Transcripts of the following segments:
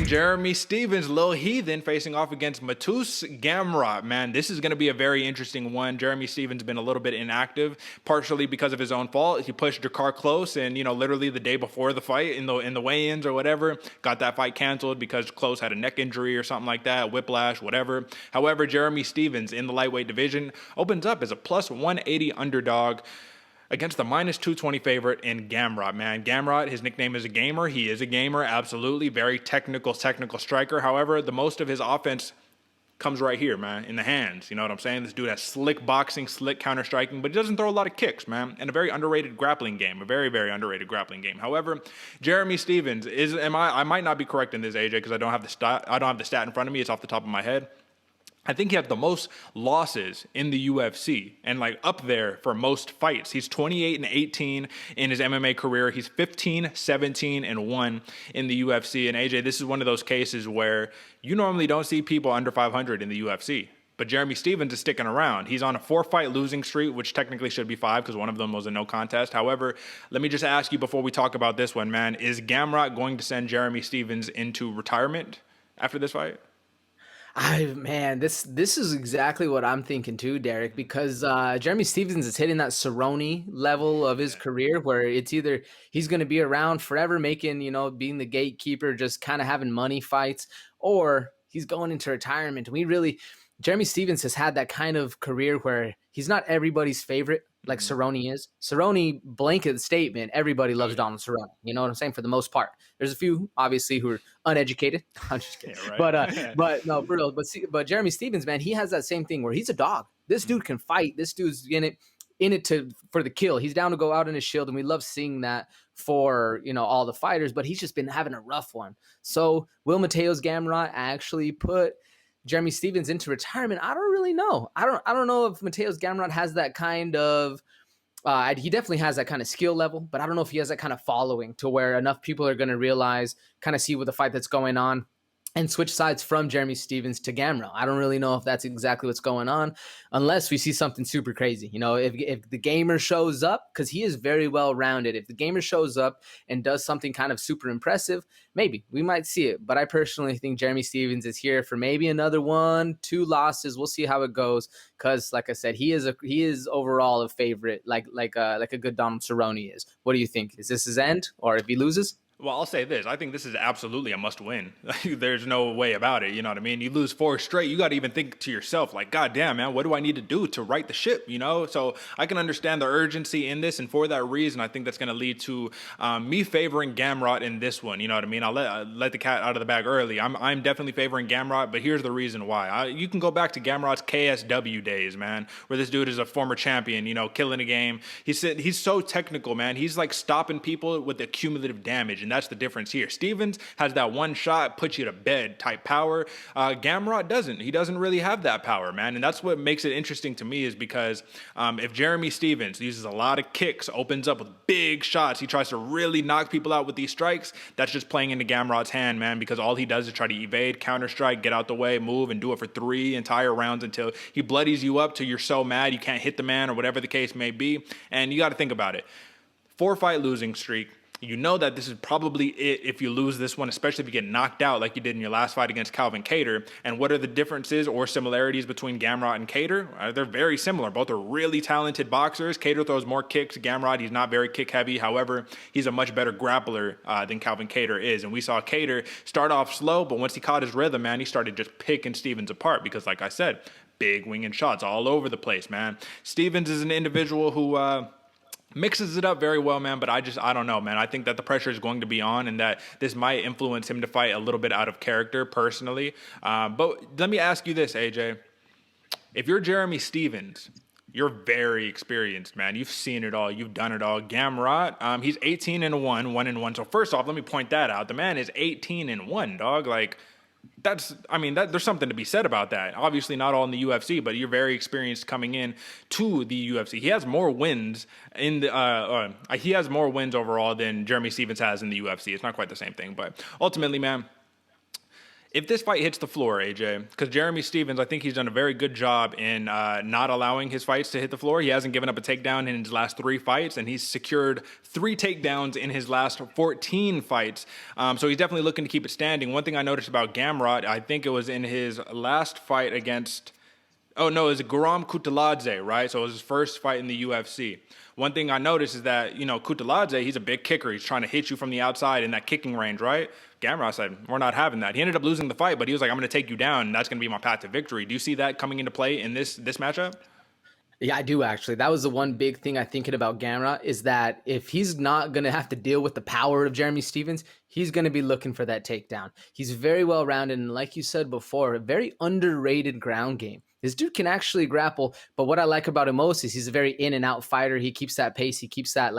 Jeremy Stephens, Lil Heathen, facing off against Mateusz Gamrot. Man, this is going to be a very interesting one. Jeremy Stephens been a little bit inactive, partially because of his own fault. He pushed Jakar Close, and literally the day before the fight, in the weigh-ins or whatever, got that fight canceled because Close had a neck injury or something like that, whiplash, whatever. However, Jeremy Stephens in the lightweight division opens up as a plus 180 underdog against the minus 220 favorite in Gamrot, man. Gamrot, his nickname is a gamer. He is a gamer, absolutely. Very technical striker. However, the most of his offense comes right here, man, in the hands. You know what I'm saying? This dude has slick boxing, slick counter-striking, but he doesn't throw a lot of kicks, man. And a very underrated grappling game, a very, very underrated grappling game. However, Jeremy Stephens I might not be correct in this, AJ, because I don't have the stat in front of me. It's off the top of my head. I think he has the most losses in the UFC and like up there for most fights. He's 28-18 in his MMA career. He's 15-17-1 in the UFC. And AJ, this is one of those cases where you normally don't see people under 500 in the UFC. But Jeremy Stephens is sticking around. He's on a 4-fight losing streak, which technically should be 5 because one of them was a no contest. However, let me just ask you before we talk about this one, man, is Gamrot going to send Jeremy Stephens into retirement after this fight? This is exactly what I'm thinking too, Derek, because Jeremy Stephens is hitting that Cerrone level of his career where it's either he's going to be around forever making, being the gatekeeper, just kind of having money fights, or he's going into retirement. Jeremy Stephens has had that kind of career where he's not everybody's favorite like Cerrone is. Cerrone, blanket statement, everybody loves Donald Cerrone. You know what I'm saying? For the most part. There's a few, obviously, who are uneducated. I'm just kidding. Yeah, right. But no, for real. But Jeremy Stephens, man, he has that same thing where he's a dog. This dude can fight. This dude's in it for the kill. He's down to go out in his shield, and we love seeing that for all the fighters. But he's just been having a rough one. So will Mateusz Gamrot actually put Jeremy Stephens into retirement? I don't really know. I don't know if Mateusz Gamrot has that kind of he definitely has that kind of skill level, but I don't know if he has that kind of following to where enough people are going to realize, kind of see what the fight that's going on and switch sides from Jeremy Stephens to Gamrot. I don't really know if that's exactly what's going on unless we see something super crazy. If the gamer shows up, because he is very well-rounded, if the gamer shows up and does something kind of super impressive, maybe we might see it. But I personally think Jeremy Stephens is here for maybe another 1-2 losses. We'll see how it goes because, like I said, he is overall a favorite, like a good Donald Cerrone is. What do you think? Is this his end, or if he loses? Well, I'll say this. I think this is absolutely a must-win. There's no way about it. You know what I mean? You lose 4 straight, you got to even think to yourself, like, God damn, man, what do I need to do to right the ship, So I can understand the urgency in this, and for that reason, I think that's going to lead to me favoring Gamrot in this one. You know what I mean? I'll let the cat out of the bag early. I'm definitely favoring Gamrot, but here's the reason why. You can go back to Gamrot's KSW days, man, where this dude is a former champion, killing the game. He's so technical, man. He's like stopping people with the cumulative damage, and that's the difference here. Stephens has that one shot, puts you to bed type power. Gamrot doesn't. He doesn't really have that power, man. And that's what makes it interesting to me is because if Jeremy Stephens uses a lot of kicks, opens up with big shots, he tries to really knock people out with these strikes, that's just playing into Gamrot's hand, man, because all he does is try to evade, counter-strike, get out the way, move, and do it for 3 entire rounds until he bloodies you up till you're so mad you can't hit the man or whatever the case may be. And you got to think about it. 4-fight losing streak. You know that this is probably it if you lose this one, especially if you get knocked out like you did in your last fight against Calvin Kattar. And what are the differences or similarities between Gamrot and Kattar? They're very similar. Both are really talented boxers. Kattar throws more kicks. Gamrot, he's not very kick heavy. However, he's a much better grappler than Calvin Kattar is. And we saw Kattar start off slow, but once he caught his rhythm, man, he started just picking Stephens apart because, like I said, big winging shots all over the place, man. Stephens is an individual who mixes it up very well, man, but I don't know, man. I think that the pressure is going to be on and that this might influence him to fight a little bit out of character personally. But let me ask you this, AJ. If you're Jeremy Stephens, you're very experienced, man. You've seen it all. You've done it all. Gamrot, he's 18-1, 1-1. So first off, let me point that out. The man is 18-1, dog. Like, there's something to be said about that. Obviously not all in the UFC, but you're very experienced coming in to the UFC. He has more wins he has more wins overall than Jeremy Stephens has in the UFC. It's not quite the same thing, but ultimately, man, If this fight hits the floor, AJ, because Jeremy Stephens, I think he's done a very good job in not allowing his fights to hit the floor. He hasn't given up a takedown in his last 3 fights, and he's secured 3 takedowns in his last 14 fights. So he's definitely looking to keep it standing. One thing I noticed about Gamrot, I think it was in his last fight against... Oh, no, it was Guram Kutladze, right? So it was his first fight in the UFC. One thing I noticed is that, Kutladze, he's a big kicker. He's trying to hit you from the outside in that kicking range, right? Gamrot said, we're not having that. He ended up losing the fight, but he was like, I'm going to take you down, and that's going to be my path to victory. Do you see that coming into play in this matchup? Yeah, I do actually. That was the one big thing I thinking about Gamrot is that if he's not going to have to deal with the power of Jeremy Stephens, he's going to be looking for that takedown. He's very well rounded, and like you said before, a very underrated ground game. This dude can actually grapple, but what I like about him most is he's a very in and out fighter. He keeps that pace. He keeps that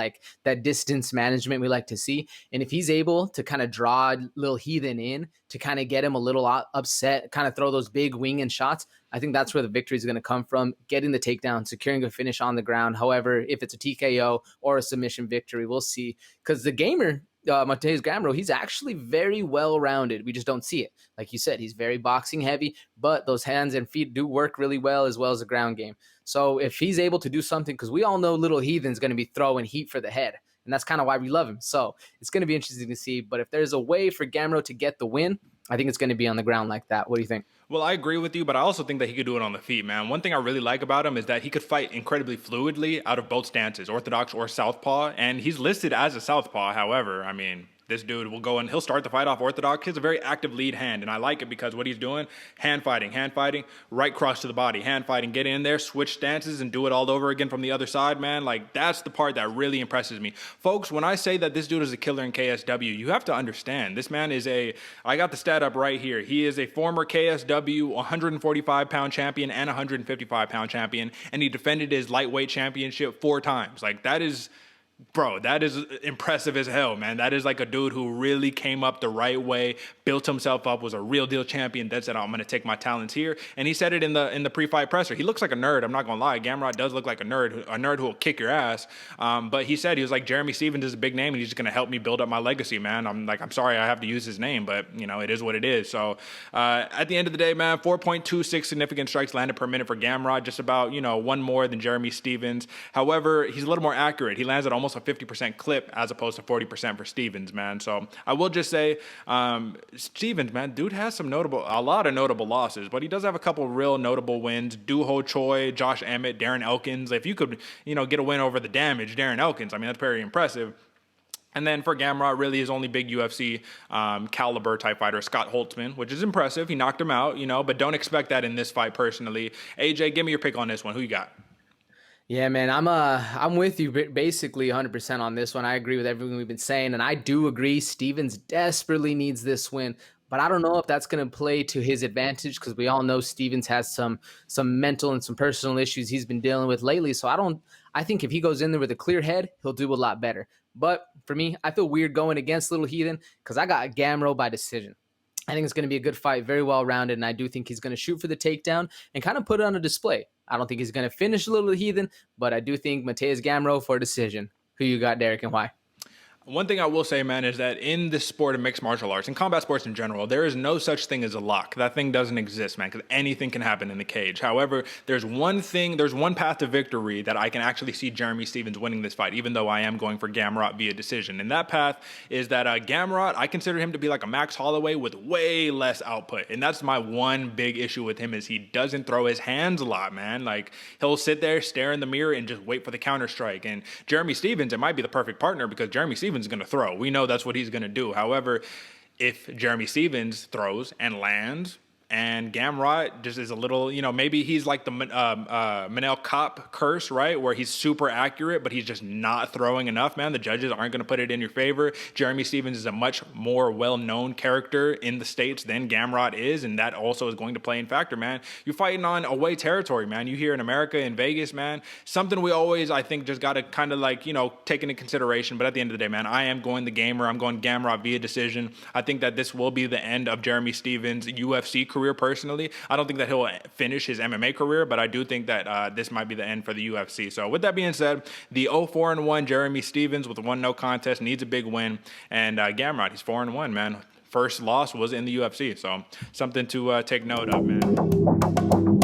that distance management we like to see. And if he's able to kind of draw little Heathen in to kind of get him a little upset, kind of throw those big wing and shots, I think that's where the victory is going to come from, getting the takedown, securing a finish on the ground. However, if it's a TKO or a submission victory, we'll see. Because the gamer, Mateusz Gamrot, he's actually very well-rounded. We just don't see it. Like you said, he's very boxing heavy, but those hands and feet do work really well as the ground game. So if he's able to do something, because we all know little Heathen's going to be throwing heat for the head, and that's kind of why we love him. So it's going to be interesting to see. But if there's a way for Gamrot to get the win, I think it's going to be on the ground like that. What do you think? Well, I agree with you, but I also think that he could do it on the feet, man. One thing I really like about him is that he could fight incredibly fluidly out of both stances, orthodox or southpaw, and he's listed as a southpaw. However, I mean, this dude will go and he'll start the fight off orthodox. He has a very active lead hand, and I like it because what he's doing, hand fighting, right cross to the body, hand fighting, get in there, switch stances, and do it all over again from the other side, man. Like, that's the part that really impresses me. Folks, when I say that this dude is a killer in KSW, you have to understand, this man is I got the stat up right here. He is a former KSW 145-pound champion and 155-pound champion, and he defended his lightweight championship 4 times. Like, that is... Bro, that is impressive as hell, man. That is like a dude who really came up the right way, built himself up, was a real deal champion. That said, I'm going to take my talents here. And he said it in the pre-fight presser. He looks like a nerd. I'm not going to lie. Gamrot does look like a nerd who will kick your ass. But he said, he was like, Jeremy Stephens is a big name, and he's just going to help me build up my legacy, man. I'm sorry I have to use his name, but, it is what it is. So at the end of the day, man, 4.26 significant strikes landed per minute for Gamrot, just about, 1 more than Jeremy Stephens. However, he's a little more accurate. He lands at almost a 50% clip as opposed to 40% for Stephens, man. So I will just say, Stephens, man, dude has a lot of notable losses, but he does have a couple real notable wins. Ho Choi, Josh Emmett, Darren Elkins. If you could, get a win over the damaged Darren Elkins, I mean, that's very impressive. And then for Gamrot, really his only big UFC caliber type fighter, Scott Holtzman, which is impressive. He knocked him out, but don't expect that in this fight personally. AJ, give me your pick on this one. Who you got? Yeah, man, I'm with you basically 100% on this one. I agree with everything we've been saying, and I do agree Stephens desperately needs this win, but I don't know if that's going to play to his advantage because we all know Stephens has some mental and some personal issues he's been dealing with lately. So I think if he goes in there with a clear head, he'll do a lot better. But for me, I feel weird going against little Heathen because I got Gamrot by decision. I think it's going to be a good fight, very well-rounded, and I do think he's going to shoot for the takedown and kind of put it on a display. I don't think he's going to finish Little Heathen, but I do think Mateusz Gamrot for a decision. Who you got, Derek, and why? One thing I will say, man, is that in this sport of mixed martial arts and combat sports in general, there is no such thing as a lock. That thing doesn't exist, man, because anything can happen in the cage. However, there's one path to victory that I can actually see Jeremy Stephens winning this fight, even though I am going for Gamrot via decision. And that path is that Gamrot, I consider him to be like a Max Holloway with way less output. And that's my one big issue with him is he doesn't throw his hands a lot, man. Like, he'll sit there, stare in the mirror, and just wait for the counter strike. And Jeremy Stephens, it might be the perfect partner because Jeremy Stephens is going to throw. We know that's what he's going to do. However, if Jeremy Stephens throws and lands and Gamrot just is a little, maybe he's like the Manel Kopp curse, right? Where he's super accurate, but he's just not throwing enough, man. The judges aren't going to put it in your favor. Jeremy Stephens is a much more well-known character in the States than Gamrot is, and that also is going to play in factor, man. You're fighting on away territory, man. You here in America, in Vegas, man. Something we always, I think, just got to kind of take into consideration. But at the end of the day, man, I am going the gamer. I'm going Gamrot via decision. I think that this will be the end of Jeremy Stephens' UFC career personally. I don't think that he'll finish his MMA career, but I do think that this might be the end for the UFC. So with that being said, the 0-4-1 Jeremy Stephens with 1 no contest needs a big win, and Gamrot, he's 4-1, man. first loss was in the UFC. So something to take note of, man.